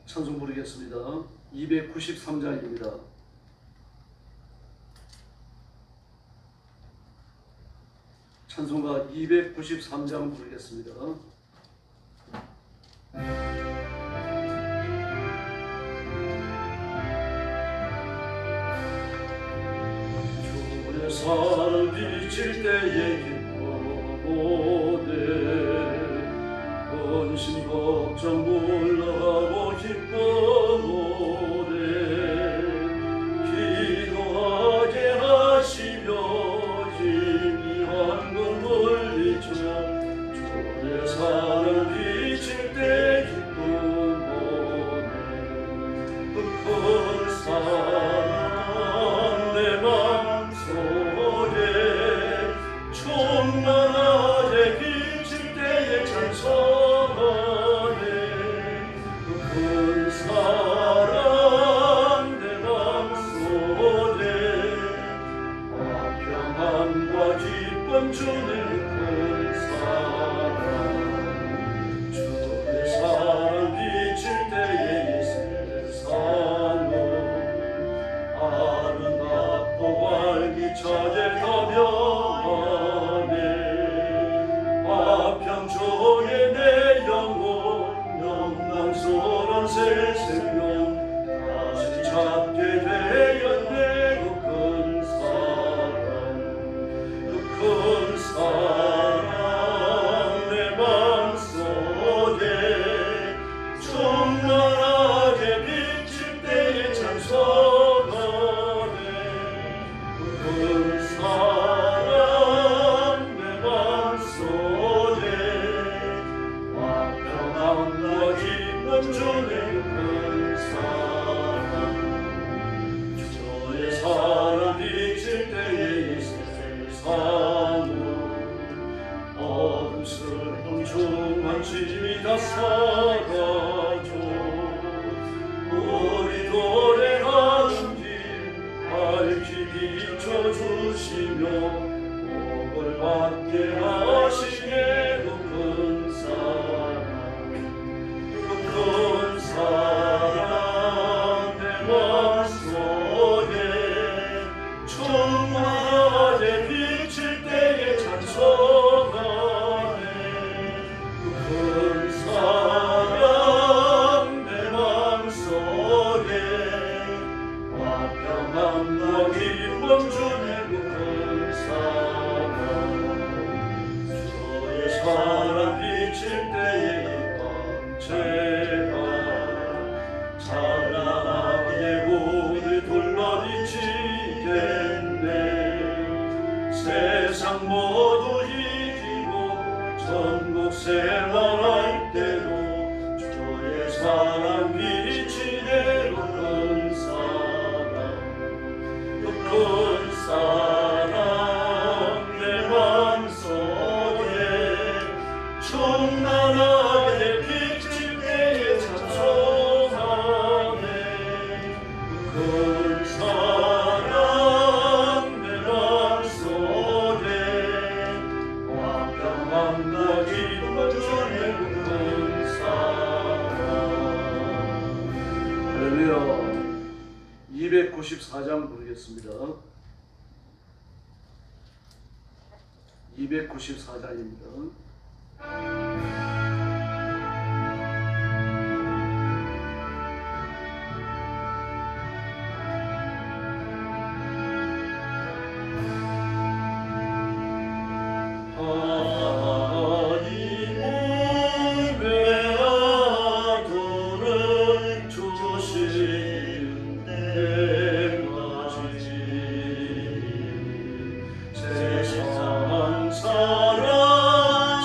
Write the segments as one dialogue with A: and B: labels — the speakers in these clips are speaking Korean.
A: 찬송 부르겠습니다. 293장입니다. 찬송가 293장 부르겠습니다. 주의 사랑 비칠 때에 기뻐보네 근심 걱정 물러가고 기뻐보네 기도하게 하시며 희미한 걸 물리쳐 주의 사랑 비칠 때 기뻐보네 그 큰 사랑 내 맘속에 충만하게 비칠 때에 찬송하네 그 큰 사랑 내 맘속에 평안과 기쁨 주는 큰 사랑 주의 사랑 비칠 때에 이 세상은 아름답고 활기차게 가면하네 화평종의 내 영혼 영광스러운 새 생명 다시 찾게 되었네 그 큰 사랑 내 맘속에 충만하게 비칠 때에 찬송하네 그 큰 사랑 내 맘속에 화평함과 기쁨 주는 큰 사랑 주의 사랑 비칠 때에 이 세상은 어둠 슬픔 중한 짐이 다 사라져 우리 노래하는 길 밝히 비춰주시며 복을 받게 하시네 그 큰 사랑 내 맘속에 충만하게 비칠 때에 찬송하네 그 큰 사랑 내 맘속에 화평함과 기쁨 주네 그 큰 사랑 주의 사랑 비칠 때에 광채가 찬란하게 우리 둘러비치겠네 세상 모두 이기고 전국 생활할 때도 주의 사랑 비치네 그 큰 사랑 그 큰 사랑 내 맘속에 충만하게 비칠 때에 찬송하네 그 큰 사랑 내 맘속에 화평함과 기쁨 주네 그 큰 사랑 할렐루야 294장 부르겠습니다. 294장입니다. 하나님은 외아들을 주신 때까지 세상 사랑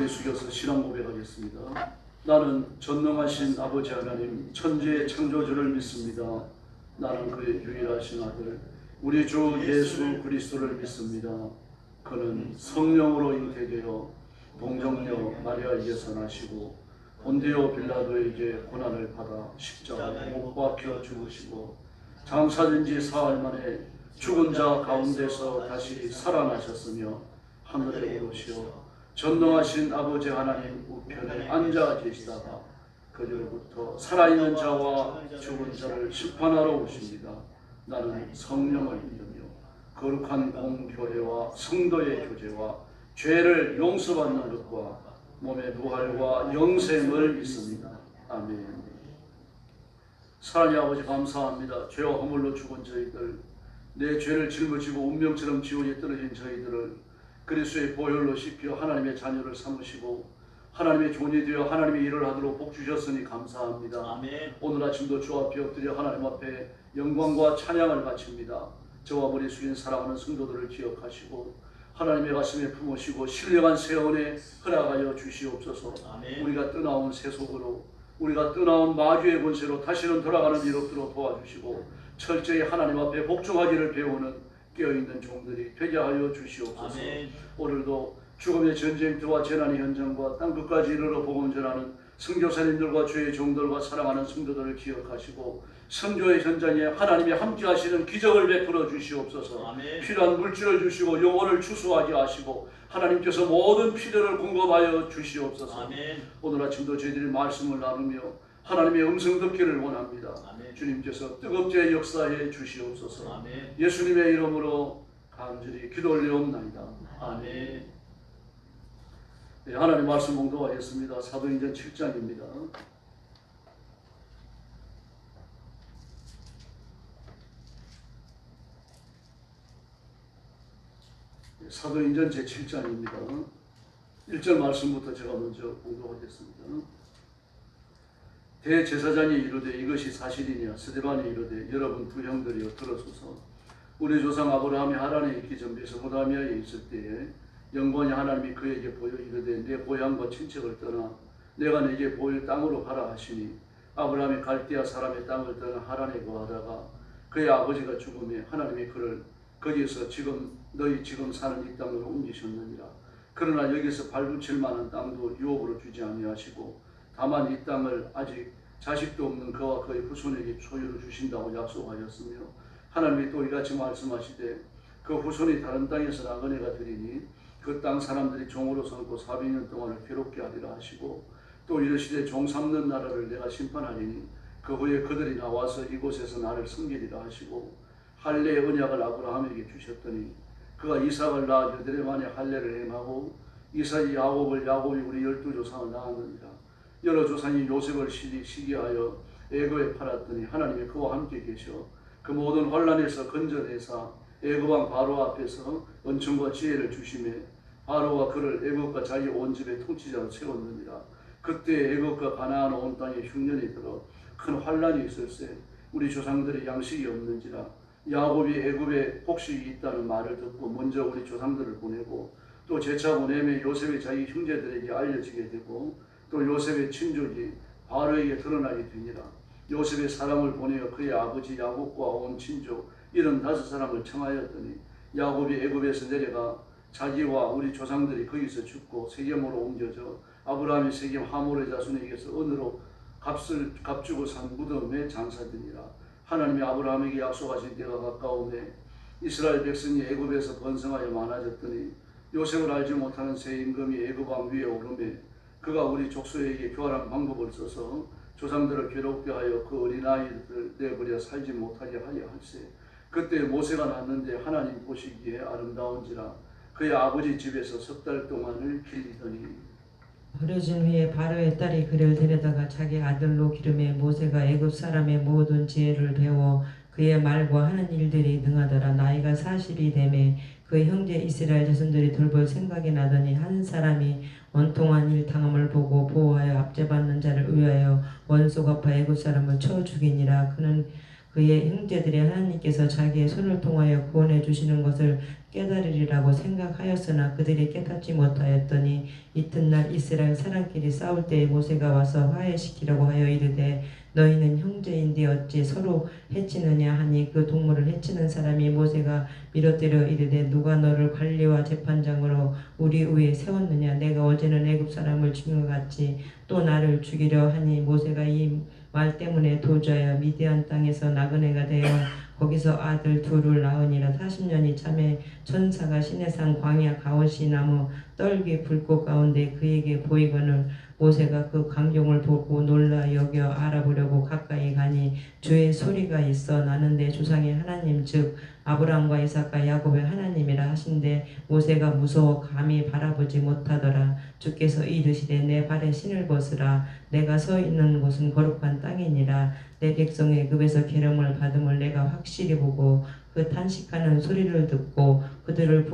B: 머리 숙여서 신앙 고백하겠습니다. 나는 전능하신 아버지 하나님 천지의 창조주를 믿습니다. 나는 그의 유일하신 아들 우리 주 예수 그리스도를 믿습니다. 그는 성령으로 잉태되어 동정녀 마리아에게서 나시고 본디오 빌라도에게 고난을 받아 십자가에 못 박혀 죽으시고 장사된 지 사흘 만에 죽은 자 가운데서 다시 살아나셨으며 하늘에 오르시어 전능하신 아버지 하나님 우편에 앉아 계시다가 그들부터 살아있는 자와 죽은 자를 심판하러 오십니다. 나는 성령을 믿으며 거룩한 공교회와 성도의 교제와 죄를 용서받는 것과 몸의 부활과 영생을 믿습니다. 아멘. 사랑의 아버지 감사합니다. 죄와 허물로 죽은 저희들, 내 죄를 짊어지고 운명처럼 지옥에 떨어진 저희들을 그리스도의 보혈로 씻겨 하나님의 자녀를 삼으시고 하나님의 종이 되어 하나님의 일을 하도록 복 주셨으니 감사합니다.
A: 아멘.
B: 오늘 아침도 주 앞에 엎드려 하나님 앞에 영광과 찬양을 바칩니다. 저와 머리 숙인 사랑하는 성도들을 기억하시고 하나님의 가슴에 품으시고 신령한 세원에 허락하여 주시옵소서.
A: 아멘.
B: 우리가 떠나온 세속으로 우리가 떠나온 마귀의 권세로 다시는 돌아가는 일 없도록 도와주시고 철저히 하나님 앞에 복종하기를 배우는 깨어있는 종들이 되게 하여 주시옵소서.
A: 아멘.
B: 오늘도 죽음의 전쟁터와 재난의 현장과 땅끝까지 이르러 복음 전하는 선교사님들과 주의 종들과 사랑하는 성도들을 기억하시고 선교의 현장에 하나님이 함께 하시는 기적을 베풀어 주시옵소서.
A: 아멘.
B: 필요한 물질을 주시고 영혼을 추수하게 하시고 하나님께서 모든 필요를 공급하여 주시옵소서.
A: 아멘.
B: 오늘 아침도 저희들이 말씀을 나누며 하나님의 음성 듣기를 원합니다.
A: 아멘.
B: 주님께서 뜨겁게 역사해 주시옵소서.
A: 아멘.
B: 예수님의 이름으로 간절히 기도 올려옵나이다. 아멘. 네, 하나님 말씀 봉독하겠습니다. 사도행전 7장입니다. 사도행전 제7장입니다. 1절 말씀부터 제가 먼저 봉독하겠습니다. 대제사장이 이르되 이것이 사실이냐? 스데반이 이르되 여러분 두 형들이여 들어소서. 우리 조상 아브라함이 하란에 있기 전 메소포타미아에 있을 때에 영광이 하나님이 그에게 보여 이르되 내 고향과 친척을 떠나 내가 네게 보일 땅으로 가라 하시니 아브라함이 갈대아 사람의 땅을 떠나 하란에 거하다가 그의 아버지가 죽음에 하나님이 그를 거기에서 너희 지금 사는 이 땅으로 옮기셨느니라. 그러나 여기서 발붙일 만한 땅도 유업으로 주지 아니하시고 다만 이 땅을 아직 자식도 없는 그와 그의 후손에게 소유로 주신다고 약속하였으며 하나님이 또 이같이 말씀하시되 그 후손이 다른 땅에서 나그네가 되리니 그 땅 사람들이 종으로 삼고 400년 동안을 괴롭게 하리라 하시고 또 이르시되 종 삼는 나라를 내가 심판하리니 그 후에 그들이 나와서 이곳에서 나를 섬기리라 하시고 할례의 언약을 아브라함에게 주셨더니 그가 이삭을 낳아 여드레 만에 할례를 행하고 이삭이 야곱을 야곱이 우리 12조상을 낳았느니라. 여러 조상이 요셉을 시기하여 애굽에 팔았더니 하나님이 그와 함께 계셔 그 모든 환란에서 건져내사 애굽왕 바로 앞에서 은총과 지혜를 주시매 바로가 그를 애굽과 자기 온 집의 통치자로 세웠느니라. 그때 애굽과 가나안 온 땅에 흉년이 들어 큰 환란이 있을세 우리 조상들의 양식이 없는지라. 야곱이 애굽에 곡식이 있다는 말을 듣고 먼저 우리 조상들을 보내고 또 재차 보내매 요셉이 자기 형제들에게 알려지게 되고 또 요셉의 친족이 바로에게 드러나게 되니라. 요셉의 사람을 보내어 그의 아버지 야곱과 온 친족 75사람을 청하였더니 야곱이 애굽에서 내려가 자기와 우리 조상들이 거기서 죽고 세겜으로 옮겨져 아브라함이 세겜 하몰의 자손에게서 은으로 값주고 산 무덤에 장사되니라. 하나님이 아브라함에게 약속하신 때가 가까우매 이스라엘 백성이 애굽에서 번성하여 많아졌더니 요셉을 알지 못하는 새 임금이 애굽 왕 위에 오르매 그가 우리 족속에게 교활한 방법을 써서 조상들을 괴롭게 하여 그 어린아이들을 내버려 살지 못하게 하려 할세. 그때 모세가 낳았는데 하나님 보시기에 아름다운지라 그의 아버지 집에서 석 달 동안을 길리더니
C: 흐려진 후에 바로의 딸이 그를 데려다가 자기 아들로 기름에 모세가 애굽 사람의 모든 지혜를 배워 그의 말과 하는 일들이 능하더라. 나이가 40이 되매 그 형제 이스라엘 자손들이 돌볼 생각이 나더니 한 사람이 원통한 일 당함을 보고 보호하여 압제받는 자를 의하여 원수 갚아 애굽 사람을 쳐 죽이니라. 그는 그의 형제들이 하나님께서 자기의 손을 통하여 구원해 주시는 것을 깨달으리라고 생각하였으나 그들이 깨닫지 못하였더니 이튿날 이스라엘 사람끼리 싸울 때에 모세가 와서 화해시키려고 하여 이르되 너희는 형제인데 어찌 서로 해치느냐 하니 그 동물을 해치는 사람이 모세가 밀어때려 이르되 누가 너를 관리와 재판장으로 우리 위에 세웠느냐 내가 어제는 애굽 사람을 죽인 것 같이 또 나를 죽이려 하니 모세가 이 말 때문에 도주하여 미디안 땅에서 나그네가 되어 거기서 아들 둘을 낳으니라. 40년이 참에 천사가 시내산 광야 가오시 나무 떨기 불꽃 가운데 그에게 보이거늘 모세가 그 광경을 보고 놀라 여겨 알아보려고 가까이 가니 주의 소리가 있어 나는 내 조상의 하나님 즉 아브라함과 이삭과 야곱의 하나님이라 하신데 모세가 무서워 감히 바라보지 못하더라. 주께서 이르시되 내 발에 신을 벗으라. 내가 서 있는 곳은 거룩한 땅이니라. 내 백성 애굽에서 계령을 받음을 내가 확실히 보고 그 탄식하는 소리를 듣고 그들을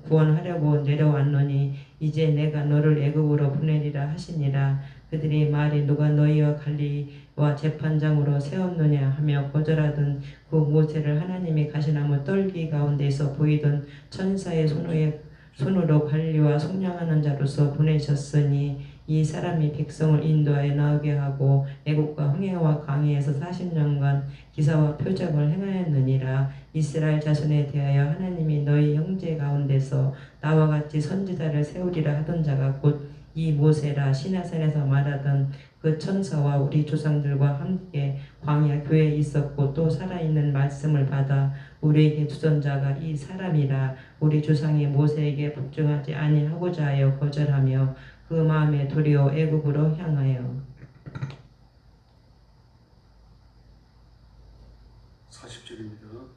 C: 구원하려고 내려왔노니 이제 내가 너를 애굽으로 보내리라 하시니라. 그들이 말이 누가 너희와 관리와 재판장으로 세웠느냐 하며 거절하던 그 모세를 하나님이 가시나무 떨기 가운데서 보이던 천사의 손으로 관리와 속량하는 자로서 보내셨으니 이 사람이 백성을 인도하여 나오게 하고 애국과 홍해와 강해에서 40년간 기사와 표적을 행하였느니라. 이스라엘 자손에 대하여 하나님이 너희 형제 가운데서 나와 같이 선지자를 세우리라 하던 자가 곧 이 모세라. 시나산에서 말하던 그 천사와 우리 조상들과 함께 광야 교회에 있었고 또 살아있는 말씀을 받아 우리에게 주던 자가 이 사람이라. 우리 조상이 모세에게 복종하지 아니하고자 하여 거절하며 그 마음에 도리어 애굽으로 향하여
B: 40절입니다.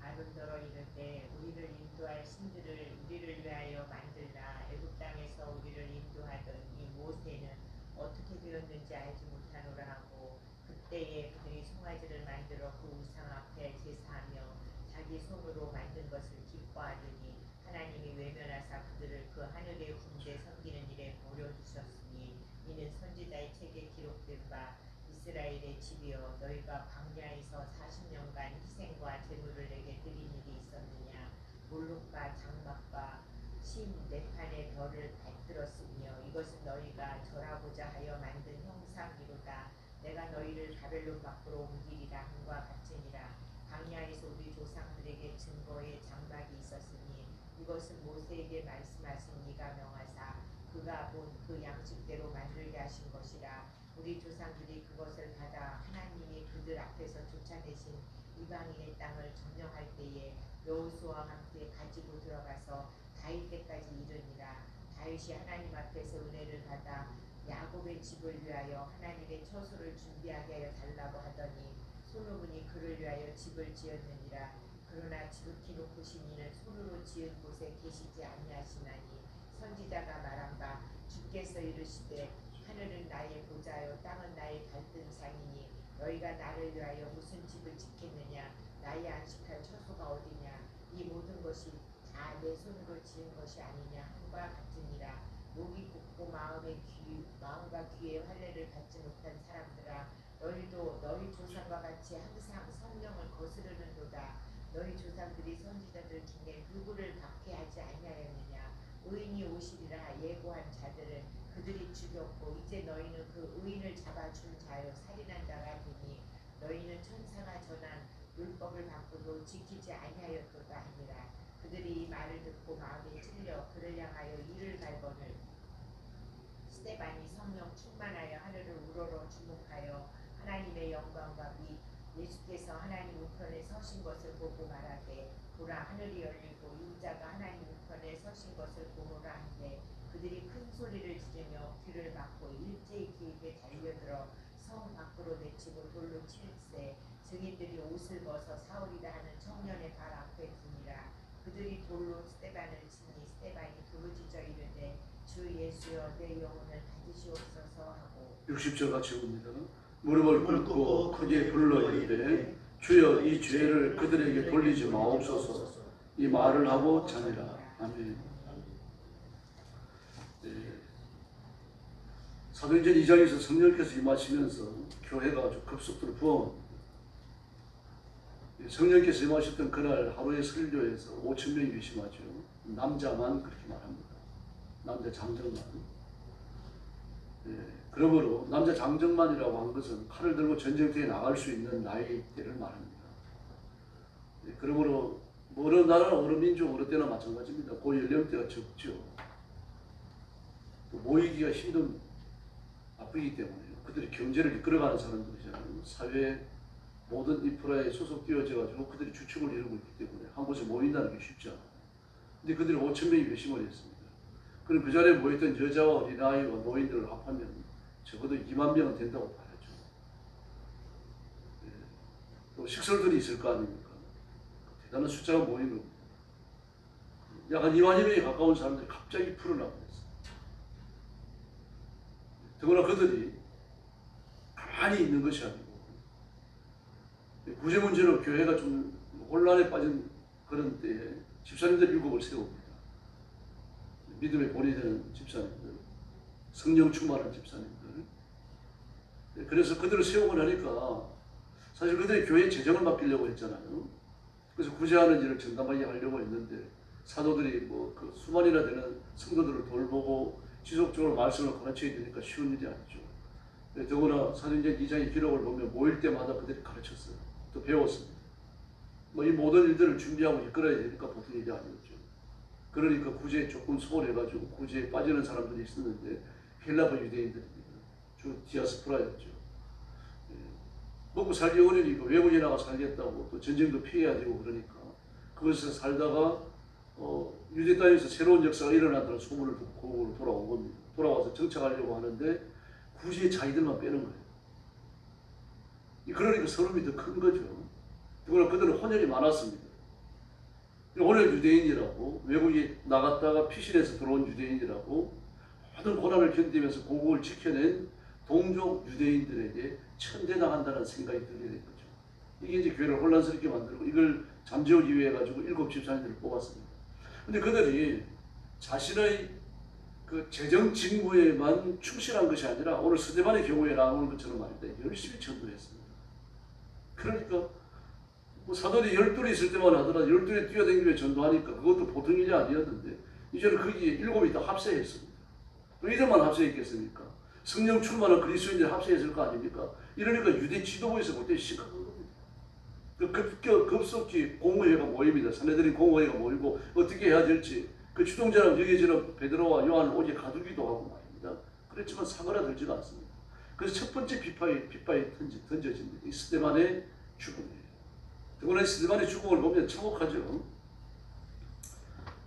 D: 아론더러 이르되 우리를 인도할 신들을 우리를 위하여 만들라. 애굽 땅에서 우리를 인도하던 이 모세는 어떻게 되었는지 알지 못하노라 하고 그때에 그들이 송아지를 만들어 그 우상 앞에 제사하며 자기 손으로 만든 것을 기뻐하더니 하나님이 외면하사 그들을 그 하늘의 군대 섬기는 일에 버려두셨으니 이는 선지자의 책에 기록된 바 이스라엘의 집이여 너희가 광야에서 40년간 희생과 제물을 내게 드린 일이 있었느냐. 몰록과 장막과 신 네판의 별을 받들었으며 이것은 너희가 절하고자 하여 만든 형상이로다. 내가 너희를 바벨론 밖으로 옮기리라 함과 같으니라. 광야에서 우리 조상들에게 증거의 장막이 있었으니 이것은 모세에게 말씀하신 이가 명하사 그가 본 그 양식대로 만들게 하신 것이라. 우리 조상들이 그것을 받아 하나님이 그들 앞에서 쫓아내신 이방인의 땅을 점령할 때에 여호수아와 함께 가지고 들어가서 다윗 때까지 이르니라. 다윗이 하나님 앞에서 은혜를 받아 야곱의 집을 위하여 하나님의 처소를 준비하게 하여 달라고 하더니 솔로몬이 그를 위하여 집을 지었느니라. 그러나 지극히 높으신 이는 손으로 지은 곳에 계시지 아니하시나니 선지자가 말한 바 주께서 이르시되 하늘은 나의 보좌요 땅은 나의 갈등상이니 너희가 나를 위하여 무슨 집을 짓겠느냐. 나의 안식할 처소가 어디냐. 이 모든 것이 다 내 손으로 지은 것이 아니냐 함과 같으니라. 목이 곱고 마음과 귀에 환례를 받지 못한 사람들아 너희도 너희 조상과 같이 항상 성령을 거스르는도다. 너희 조상들이 선지자들 중에 누구를 박해하지 아니하였느냐. 의인이 오시리라 예고한 자들을 그들이 죽였고 이제 너희는 그 의인을 잡아준 자여 살인한 자가 되니 너희는 천사가 전한 율법을 받고도 지키지 아니하였도다 하니라. 그들이 이 말을 듣고 마음에 찔려 그를 향하여 이를 갈거늘 스데반이 성령 충만하여 하늘을 우러러 주목하여 하나님의 영광과 및 예수께서 하나님 우편에 서신 것을 보고 말하되 보라 하늘이 열리고 인자가 하나님 우편에 서신 것을 보노라 하는데 그들이 큰 소리를 지르며 귀를 막고 일제히 길게 달려들어 성 밖으로 내치고 돌로 칠세. 증인들이 옷을 벗어 사울이라 하는 청년의 발 앞에 두니라. 그들이 돌로 스데반을 치니 스데반이 부르짖어 이르되 주 예수여 내 영혼을 받으시옵소서 하고
B: 60절 같이 봅니다. 무릎을 꿇고 크게 불러 이르되 주여 이 죄를 그들에게 돌리지 마옵소서. 이 말을 하고 자니라. 아멘. 사도행전 2장에서 성령께서 임하시면서 교회가 아주 급속도로 부흥합니다. 성령께서 임하셨던 그날 하루의 설교에서 5천 명이 회심하죠. 남자만 그렇게 말합니다. 남자 장정만. 그러므로 남자 장정만이라고 한 것은 칼을 들고 전쟁터에 나갈 수 있는 나이대를 말합니다. 그러므로 어느 나라, 어느 민족, 어느 때나 마찬가지입니다. 그 연령대가 적죠. 또 모이기가 힘든 아프기 때문에요. 그들이 경제를 이끌어가는 사람들이잖아요. 사회 모든 인프라에 소속되어져 가지고 그들이 주축을 이루고 있기 때문에 한 곳에 모인다는 게 쉽지 않아요. 근데 그들이 5천 명이 회심을 했습니다. 그럼 그 자리에 모였던 여자와 어린아이와 노인들을 합하면 적어도 2만 명은 된다고 봐야죠. 또 식설들이 있을 거 아닙니까? 대단한 숫자가 모인 겁니다. 약 한 2만여 명에 가까운 사람들이 갑자기 풀어나버렸어요. 더구나 그들이 가만히 있는 것이 아니고 구제 문제로 교회가 좀 혼란에 빠진 그런 때에 집사님들 7을 세웁니다. 믿음에 본이 되는 집사님들, 성령 충만한 집사님들. 그래서 그들을 세우고 나니까 사실 그들이 교회 재정을 맡기려고 했잖아요. 그래서 구제하는 일을 전담하게 하려고 했는데 사도들이 그 수만이나 되는 성도들을 돌보고 지속적으로 말씀을 가르쳐야 되니까 쉬운 일이 아니죠. 더구나 사도행전 2장의 기록을 보면 모일 때마다 그들이 가르쳤어요. 또 배웠습니다. 이 모든 일들을 준비하고 이끌어야 되니까 보통 일이 아니었죠. 그러니까 구제에 조금 소홀해가지고 구제에 빠지는 사람들이 있었는데 헬라파 유대인들입니다. 주 디아스포라였죠. 먹고 살기 어려우니까 외국에 나가 살겠다고 또 전쟁도 피해야 되고 그러니까 그것에서 살다가 유대 땅에서 새로운 역사가 일어난다는 소문을 듣고 돌아온 겁니다. 돌아와서 정착하려고 하는데 굳이 자기들만 빼는 거예요. 그러니까 서름이 더 큰 거죠. 그러나 그들은 혼혈이 많았습니다. 혼혈 유대인이라고 외국에 나갔다가 피신해서 들어온 유대인이라고 모든 고난을 견디면서 고국을 지켜낸 동족 유대인들에게 천대당한다는 생각이 들게 된 거죠. 이게 이제 교회를 혼란스럽게 만들고 이걸 잠재우기 위해 가지고 7 집사님들을 뽑았습니다. 근데 그들이 자신의 그 재정 직무에만 충실한 것이 아니라 오늘 스데반의 경우에 나오는 것처럼 말입니다. 열심히 전도했습니다. 그러니까 사도들이 12이 있을 때만 하더라도 12에 뛰어다니며 전도하니까 그것도 보통 일이 아니었는데 이제는 거기에 7이 다 합세했습니다. 또 이들만 합세했겠습니까? 성령 충만한 그리스도인들이 합세했을 거 아닙니까? 이러니까 유대 지도부에서 볼 때 심각한 겁니다. 급속히 공회가 모입니다. 사내들이 공회가 모이고 어떻게 해야 될지 그 주동자랑 여겨지는 베드로와 요한을 오직 가두기도 하고 말입니다. 그렇지만 사그라들지가 않습니다. 그래서 첫 번째 비파에 던져집니다. 이 스데반의 죽음이에요. 더구나 스데반의 죽음을 보면 참혹하죠.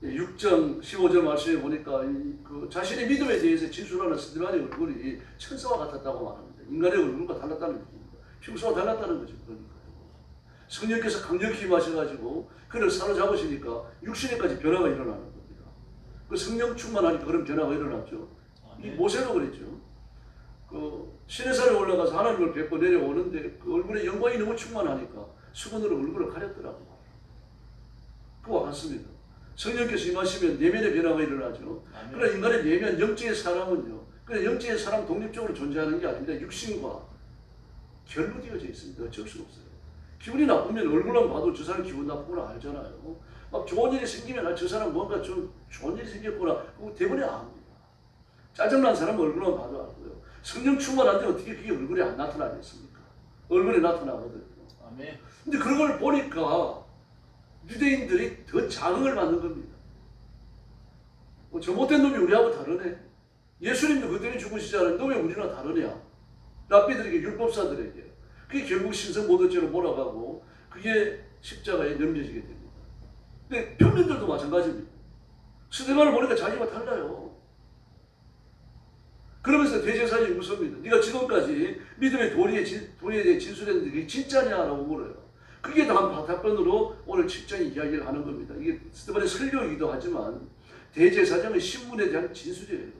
B: 6장 15절 말씀에 보니까 그 자신의 믿음에 대해서 진술하는 스데반의 얼굴이 천사와 같았다고 말합니다. 인간의 얼굴과 달랐다는 얘기입니다. 평소와 달랐다는 거죠. 그러니까요. 성령께서 강력히 임하셔가지고 그를 사로잡으시니까 육신에까지 변화가 일어나는 겁니다. 그 성령 충만하니까 그런 변화가 일어났죠. 이 모세도 그랬죠. 그 시내산에 올라가서 하나님을 뵙고 내려오는데 그 얼굴에 영광이 너무 충만하니까 수건으로 얼굴을 가렸더라고요. 그와 같습니다. 성령께서 임하시면 내면의 변화가 일어나죠. 그러나 인간의 내면 영적인 사람은요. 그냥 영적인 사람 독립적으로 존재하는 게 아닙니다. 육신과 결부되어져 있습니다. 어쩔 수 없어요. 기분이 나쁘면 얼굴만 봐도 저 사람 기분 나쁘구나 알잖아요. 막 좋은 일이 생기면 저 사람 뭔가 좀 좋은 일이 생겼구나. 그거 대부분이 압니다. 짜증난 사람 얼굴만 봐도 알고요. 성령 충만한데 어떻게 그게 얼굴에 안 나타나겠습니까? 얼굴에 나타나거든요.
A: 아멘.
B: 근데 그런 걸 보니까 유대인들이 더 자극을 받는 겁니다. 저 못된 놈이 우리하고 다르네. 예수님도 그때는 죽으시잖아요. 너 왜 우리랑 다르냐? 랍비들에게 율법사들에게. 그게 결국 신성 모독죄로 몰아가고 그게 십자가에 넘겨지게 됩니다. 근데 평민들도 마찬가지입니다. 스데반을 보니까 자기가 달라요. 그러면서 대제사장이 묻습니다. 네가 지금까지 믿음의 도리에 대해 진술했는데 그게 진짜냐라고 물어요. 그게 다음 답변으로 오늘 7장의 이야기를 하는 겁니다. 이게 스데반의 설교이기도 하지만 대제사장의 신문에 대한 진술이에요.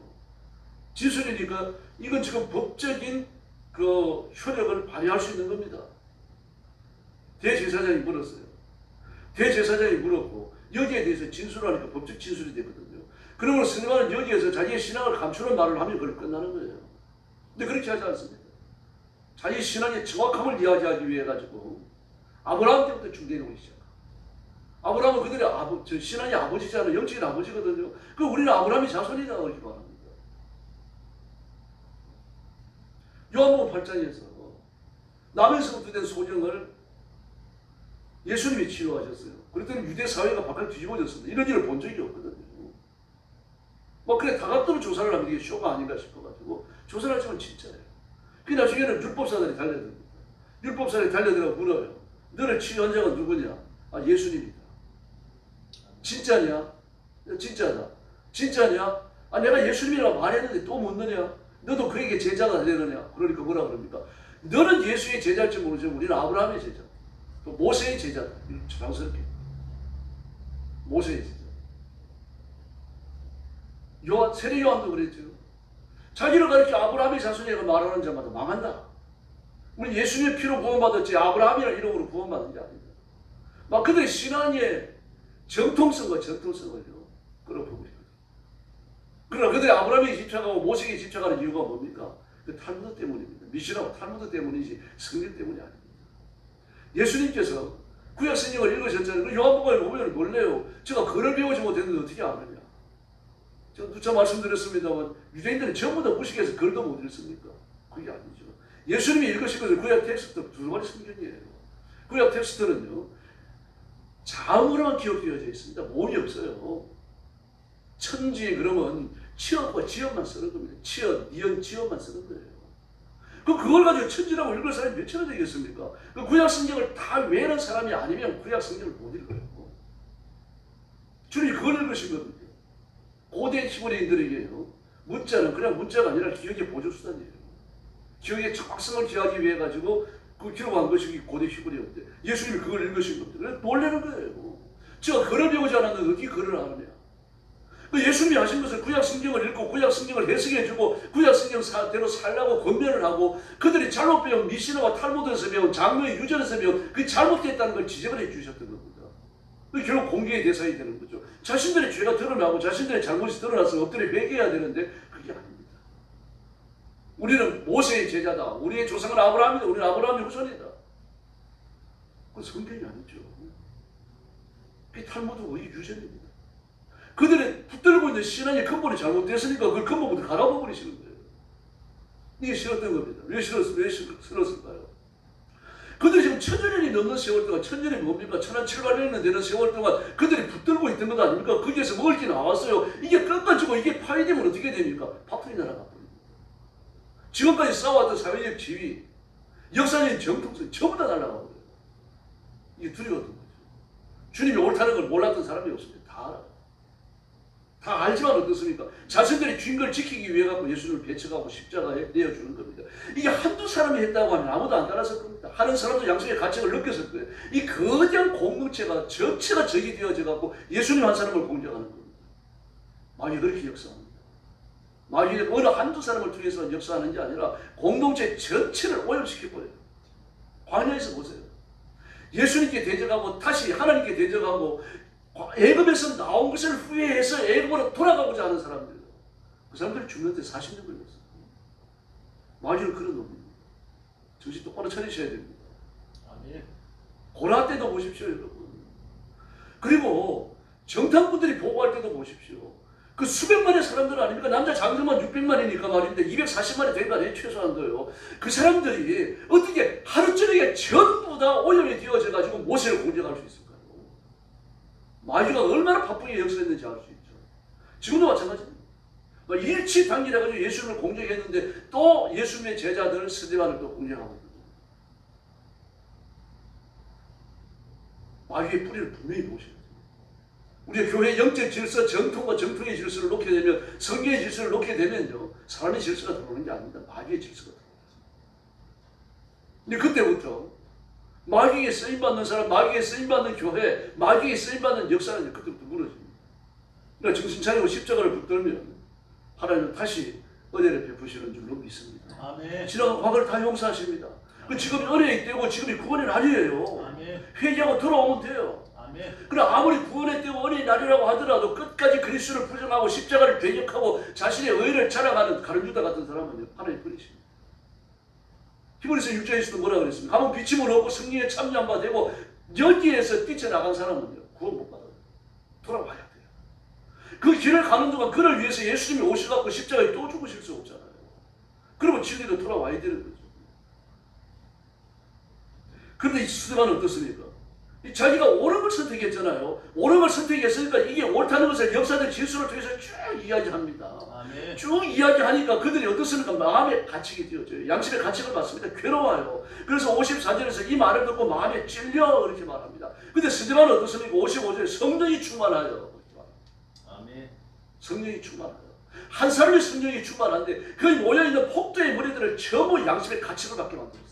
B: 진술이니까 이건 지금 법적인 그 효력을 발휘할 수 있는 겁니다. 대제사장이 물었어요. 대제사장이 물었고 여기에 대해서 진술하니까 법적 진술이 되거든요. 그러므로 스데반은 여기에서 자기의 신앙을 감추는 말을 하면 그걸 끝나는 거예요. 근데 그렇게 하지 않습니다. 자기 신앙의 정확함을 이야기하기 위해 가지고 아브라함 때부터 중대에 오기 시작. 아브라함은 그들의 신앙의 아버지잖아요. 영적인 아버지거든요. 그 우리는 아브라함의 자손이다 하기 바랍니다. 요한복음 8장에서 남에서부터 된 소경을 예수님이 치료하셨어요. 그랬더니 유대 사회가 바깥 뒤집어졌습니다. 이런 일을 본 적이 없거든요. 그래 다각도로 조사를 하면 이게 쇼가 아닌가 싶어가지고 조사를 하지만 진짜예요. 그 나중에는 율법사들이 달려듭니다. 율법사들이 달려들어 물어요. 너를 치유한 자가 누구냐? 아, 예수님이다. 진짜냐? 진짜다. 진짜냐? 아, 내가 예수님이라고 말했는데 또 묻느냐? 너도 그에게 제자가 되느냐? 그러니까 뭐라 그럽니까? 너는 예수의 제자일지 모르지만 우리는 아브라함의 제자, 또 모세의 제자다. 이렇게 자랑스럽게. 모세의 제자. 세례 요한도 그랬죠. 자기를 가리켜 아브라함의 자손이라고 말하는 자마다 망한다. 우리 예수님의 피로 구원받았지 아브라함이라는 이름으로 구원받은 게 아니다. 막 그들의 신앙의 정통성과 전통성을 끌어보고 있거든. 그러나 그들이 아브라함에게 집착하고 모세에게 집착하는 이유가 뭡니까? 그 탈무드 때문입니다. 미신하고 탈무드 때문이지 성경 때문이 아닙니다. 예수님께서 구약 성경을 읽으셨잖아요. 요한복음에 보면 몰래요. 제가 글을 배우지 못했는데 어떻게 아느냐. 제가 누차 말씀드렸습니다만 유대인들은 전부 다 무식해서 글도 못 읽습니까? 그게 아니죠. 예수님이 읽으신 것은 구약 텍스트 두 마리 성경이에요. 구약 텍스트는요. 자음으로만 기록되어져 있습니다. 모음이 없어요. 천지 그러면 치업과 지업만 쓰는 겁니다. 치업, 니은, 지업만 쓰는 거예요. 그걸 가지고 천지라고 읽을 사람이 몇 천이 되겠습니까? 그 구약 성경을 다 외우는 사람이 아니면 구약 성경을 못 읽어요. 주님이 그걸 읽으신 겁니다. 고대 히브리인들에게요. 문자는 그냥 문자가 아니라 기억의 보조수단이에요. 기억의 정확성을 기하기 위해 가지고 그 기록한 것이 고대 히브리인데 예수님이 그걸 읽으신 겁니다. 그래서 놀라는 거예요. 제가 글을 배우지 않았는데 어떻게 글을 아느냐. 예수님이 하신 것을 구약 성경을 읽고 구약 성경을 해석해주고 구약 성경대로 살라고 권면을 하고 그들이 잘못 배운 미시나와 탈무드에서 배운 장로의 유전에서 배운 그 잘못됐다는 걸 지적을 해주셨던 겁니다. 결국 공개의 대상이 되는 거죠. 자신들의 죄가 드러나고 자신들의 잘못이 드러나서 엎드려 회개해야 되는데 그게 아닙니다. 우리는 모세의 제자다. 우리의 조상은 아브라함이다. 우리는 아브라함의 후손이다. 그건 성경이 아니죠. 그게 탈무드의 유전입니다. 그들은 붙들고 있는 신앙의 근본이 잘못됐으니까 그걸 근본부터 갈아버리시는 거예요. 이게 싫었던 겁니다. 왜 싫었을까요? 그들이 지금 1000년이 넘는 세월 동안, 1000년이 뭡니까? 1700년이 되는 세월 동안 그들이 붙들고 있던 것 아닙니까? 거기에서 먹을 게 나왔어요. 이게 끝까지고 이게 파괴되면 어떻게 됩니까? 파토리 나라가 버립니다. 지금까지 쌓아왔던 사회적 지위, 역사적인 정통성 전부 다 날아가 버려요. 이게 두려웠던 거죠. 주님이 옳다는 걸 몰랐던 사람이 없습니다. 다 알아요. 다 알지만 어떻습니까? 자신들의 주인을 지키기 위해 갖고 예수님을 배척하고 십자가에 내어주는 겁니다. 이게 한두 사람이 했다고 하면 아무도 안 따랐을 겁니다. 하는 사람도 양심의 가책을 느꼈을 거예요. 이 거대한 공동체가 전체가 적이 되어져 갖고 예수님 한 사람을 공격하는 겁니다. 마귀 그렇게 역사합니다. 마귀는 어느 한두 사람을 통해서 역사하는 게 아니라 공동체 전체를 오염시켜버려요. 광야에서 보세요. 예수님께 대적하고 다시 하나님께 대적하고 애굽에서 나온 것을 후회해서 애굽으로 돌아가고자 하는 사람들. 그 사람들이 죽는데 40년 걸렸어요. 마귀는 그런 놈입니다. 정신 똑바로 차리셔야 됩니다. 아멘. 고라 때도 보십시오, 여러분. 그리고 정탐꾼들이 보고할 때도 보십시오. 그 수백만의 사람들 아닙니까? 남자 장정만 600만이니까 말인데 240만이 된 거 아니에요? 최소한도요. 그 사람들이 어떻게 하루 저녁에 전부 다 오염이 되어져 가지고 모세를 공격할 수 있을까요? 마귀가 얼마나 바쁘게 역사했는지 알 수 있죠. 지금도 마찬가지입니다. 일치단결해가지고 예수님을 공격했는데 또 예수님의 제자들 스데반을 또 공격하고 있거든요. 마귀의 뿌리를 분명히 보셔야 돼요. 우리의 교회의 영적 질서, 정통과 정통의 질서를 놓게 되면, 성경의 질서를 놓게 되면요, 사람의 질서가 들어오는 게 아닙니다. 마귀의 질서가 들어오는 거죠. 근데 그때부터 마귀에게 쓰임받는 사람, 마귀에게 쓰임받는 교회, 마귀에게 쓰임받는 역사는 그때부터 무너집니다. 그러니까 정신 차리고 십자가를 붙들면 하나님은 다시 은혜를 베푸시는 줄로 믿습니다. 아멘. 지나간 과거를 다 용서하십니다. 그 지금이 은혜의 때고 지금이 구원의 날이에요. 아멘. 회개하고 돌아오면 돼요. 아멘. 그러나 아무리 구원의 때고 은혜의 날이라고 하더라도 끝까지 그리스도를 부정하고 십자가를 배격하고 자신의 의를 자랑하는 가룟유다 같은 사람은 하나님 버리십니다. 히브리서 6장에서도 뭐라 그랬습니까? 가면 비침을 얻고 성령에 참여한 바 되고 여기에서 뛰쳐나간 사람은요 구원 못 받아요. 돌아와야 돼요. 그 길을 가는 동안 그를 위해서 예수님이 오셔갖고 십자가에 또 죽으실 수 없잖아요. 그러면 진리로 돌아와야 되는 거죠. 그런데 이 스데반은 어떻습니까? 자기가 옳은 걸 선택했잖아요. 옳은 걸 선택했으니까 이게 옳다는 것을 역사적 진술을 통해서 쭉 이야기합니다.
A: 아멘.
B: 쭉 이야기하니까 그들이 어떻습니까? 마음에 갇히게 되어져요. 양심의 가책을 받습니다. 괴로워요. 그래서 54절에서 이 말을 듣고 마음에 찔려 그렇게 말합니다. 근데 스데반은 어떻습니까? 55절에 성령이 충만하여.
A: 아멘.
B: 성령이 충만하여. 한 사람의 성령이 충만한데 그 모여있는 폭도의 무리들을 전부 양심의 가책을 받게 만들었어요.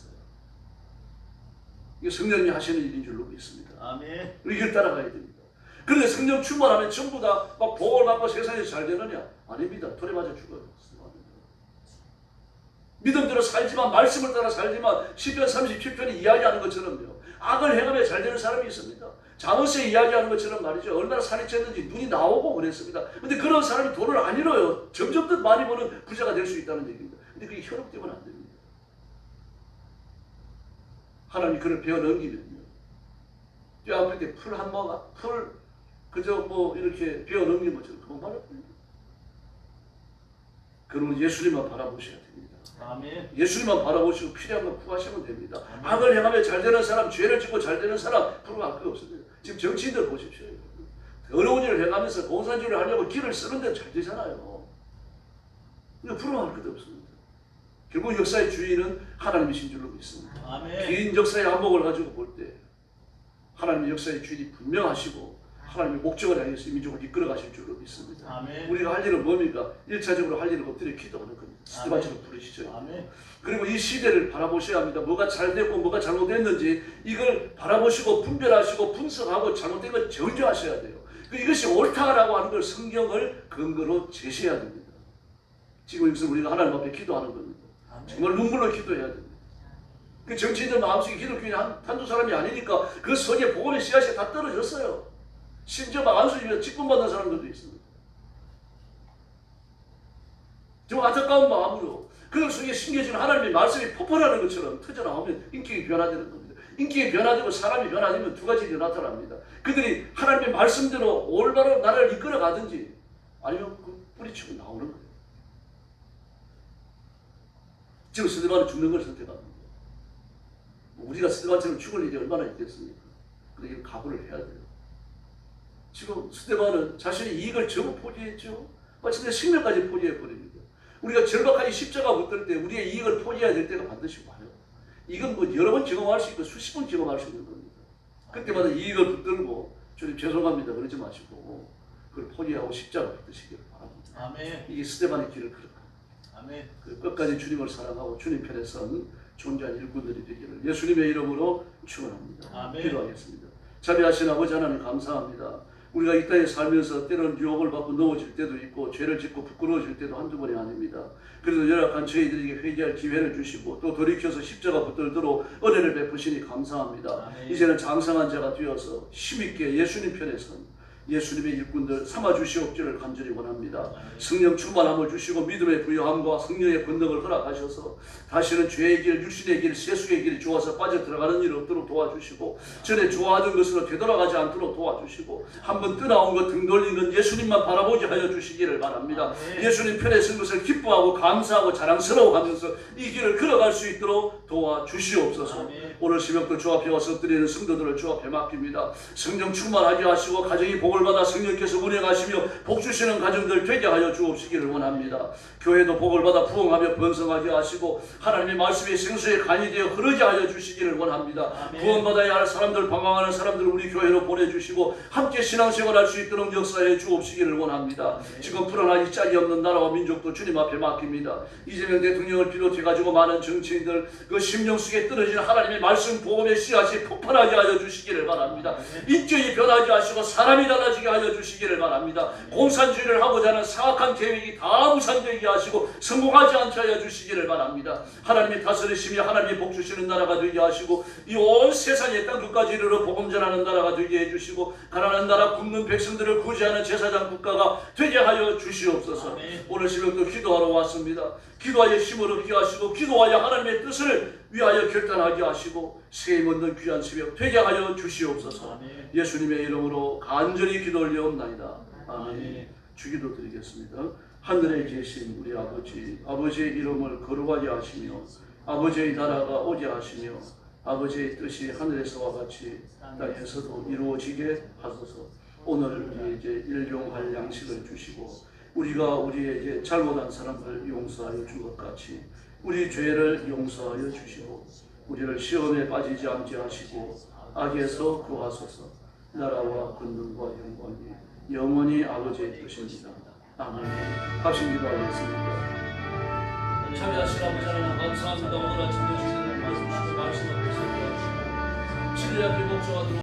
B: 이게 성령님이 하시는 일인 줄로 믿습니다.
A: 아멘.
B: 이걸 따라가야 됩니다. 그런데 성령 충만하면 전부 다 막 복을 받고 세상에서 잘 되느냐? 아닙니다. 돌에 맞아 죽어요. 믿음대로 살지만 말씀을 따라 살지만 시편 37편이 이야기하는 것처럼요. 악을 행하며 잘 되는 사람이 있습니다. 잠언에 이야기하는 것처럼 말이죠. 얼마나 살이 쪘는지 눈이 나오고 그랬습니다. 근데 그런 사람이 돈을 안 잃어요. 점점 더 많이 버는 부자가 될 수 있다는 얘기입니다. 근데 그게 현혹되면 안 됩니다. 하나님이 그를 베어 넘기면요. 뼈 아플 때 풀 한 모가 풀 그저 뭐 이렇게 베어 넘기는 것처럼 그만 말아버립니다. 그러면 예수님만 바라보셔야 됩니다.
A: 아멘.
B: 예수님만 바라보시고 필요한 건 구하시면 됩니다. 악을 행하며 잘 되는 사람, 죄를 짓고 잘 되는 사람 부러워할 거 없습니다. 지금 정치인들 보십시오. 어려운 일을 해가면서 공산주의를 하려고 길을 쓰는데 잘 되잖아요. 근데 부러워할 것도 없습니다. 결국 역사의 주인은 하나님이신 줄로 믿습니다.
A: 아멘.
B: 긴 역사의 안목을 가지고 볼 때 하나님의 역사의 주인이 분명하시고 하나님의 목적을 향해서 민족을 이끌어 가실 줄로 믿습니다.
A: 아멘.
B: 우리가 할 일은 뭡니까? 1차적으로 할 일은 엎드려 기도하는 겁니다. 스데반처럼 부르시죠.
A: 아멘.
B: 그리고 이 시대를 바라보셔야 합니다. 뭐가 잘 됐고 뭐가 잘못됐는지 이걸 바라보시고 분별하시고 분석하고 잘못된 걸 정죄하셔야 돼요. 이것이 옳다라고 하는 걸 성경을 근거로 제시해야 됩니다. 지금 여기서 우리가 하나님 앞에 기도하는 겁니다.
A: 아멘.
B: 정말 눈물로 기도해야 됩니다. 그 정치인들 마음속에 기독교인이 한두 사람이 아니니까 그 속에 복음의 씨앗이 다 떨어졌어요. 심지어 막 안수집에 직분받는 사람들도 있습니다. 정말 안타까운 마음으로 그 속에 심겨지는 하나님의 말씀이 폭발하는 것처럼 터져나오면 인격이 변화되는 겁니다. 인격이 변화되고 사람이 변화되면 두 가지 일이 나타납니다. 그들이 하나님의 말씀대로 올바로 나를 이끌어 가든지 아니면 그 뿌리치고 나오는 거예요. 지금 스데반은 죽는 걸 선택합니다. 우리가 스데반처럼 죽을 일이 얼마나 있겠습니까? 그러니까 각오를 해야 돼요. 지금 스데반은 자신의 이익을 전부 포기했죠. 마침내 생명까지 포기해버립니다. 우리가 절박하게 십자가 붙들 때 우리의 이익을 포기해야 될 때가 반드시 와요. 이건 뭐 여러 번 경험할 수 있고 수십 번 경험할 수 있는 겁니다. 그때마다 이익을 붙들고 주님 죄송합니다 그러지 마시고 그걸 포기하고 십자가 붙드시기를 바랍니다.
A: 아멘.
B: 이게 스데반의 길을 걸어갑니다.
A: 아멘.
B: 그 끝까지 주님을 사랑하고 주님 편에 선 존재한 일꾼들이 되기를 예수님의 이름으로 축원합니다.
A: 아멘.
B: 기도하겠습니다. 자비하신 아버지 하나님 감사합니다. 우리가 이 땅에 살면서 때로는 유혹을 받고 넘어질 때도 있고 죄를 짓고 부끄러워질 때도 한두 번이 아닙니다. 그래서 열악한 저희들에게 회개할 기회를 주시고 또 돌이켜서 십자가 붙들도록 은혜를 베푸시니 감사합니다.
A: 아멘.
B: 이제는 장성한 자가 되어서 힘있게 예수님 편에 선 예수님의 일꾼들 삼아주시옵기를 간절히 원합니다. 성령 충만함을 주시고 믿음의 부여함과 성령의 권능을 허락하셔서 다시는 죄의 길, 육신의 길, 세속의 길이 좋아서 빠져들어가는 일 없도록 도와주시고 전에 좋아하던 것으로 되돌아가지 않도록 도와주시고 한번 떠나온 것 등 돌리는 예수님만 바라보게 하여 주시기를 바랍니다. 예수님 편에 선 것을 기뻐하고 감사하고 자랑스러워하면서 이 길을 걸어갈 수 있도록 도와주시옵소서. 오늘 새벽도 주 앞에 와서 엎드리는 성도들을 주 앞에 맡깁니다. 성령 충만하게 하시고 가정이 복을 받아 성령께서 운행하시며 복 주시는 가정들 되게 하여 주옵시기를 원합니다. 교회도 복을 받아 부흥하며 번성하게 하시고 하나님의 말씀이 생수의 간이 되어 흐르게 하여 주시기를 원합니다. 구원받아야 할 사람들, 방황하는 사람들을 우리 교회로 보내주시고 함께 신앙생활 할 수 있도록 역사해 주옵시기를 원합니다. 지금 불안하기 짝이 없는 나라와 민족도 주님 앞에 맡깁니다. 이재명 대통령을 비롯해가지고 많은 정치인들 그 심령 속에 떨어진 하나님의 말씀 복음의 씨앗이 폭발하게 하여 주시기를 바랍니다. 인격이 변하게 하시고 사람이 달라지게 하여 주시기를 바랍니다. 공산주의를 하고자 하는 사악한 계획이 다 무산되게 하시고 성공하지 않게 하여 주시기를 바랍니다. 하나님이 다스리시며 하나님이 복 주시는 나라가 되게 하시고 이 온 세상의 땅 끝까지 이르러 복음 전하는 나라가 되게 해주시고 가난한 나라 굶는 백성들을 구제하는 제사장 국가가 되게 하여 주시옵소서. 오늘 새벽도 기도하러 왔습니다. 기도하여 힘을 얻게 하시고 기도하여 하나님의 뜻을 위하여 결단하게 하시고 세임 얻는 귀한 새벽 되게 하여 주시옵소서.
A: 아멘.
B: 예수님의 이름으로 간절히 기도 올려옵나이다. 아멘.
A: 아멘.
B: 주기도 드리겠습니다. 하늘에 계신 우리 아버지, 아버지의 이름을 거룩하게 하시며 아버지의 나라가 오게 하시며 아버지의 뜻이 하늘에서와 같이 땅에서도 이루어지게 하소서. 오늘 우리에게 일용할 양식을 주시고 우리가 우리에게 잘못한 사람을 용서하여 준 것 같이 우리 죄를 용서하여 주시고 우리를 시험에 빠지지 않게 하시고 악에서 구하소서. 나라와 권능과 영광이 영원히 아버지의 뜻입니다. 아멘. 합심 기도하겠습니다. 참여하신 아버지 하나님 감사합니다. 오늘 아침도 주시는 말씀 주시고 말씀 앞에 서고 진리의 목적하도록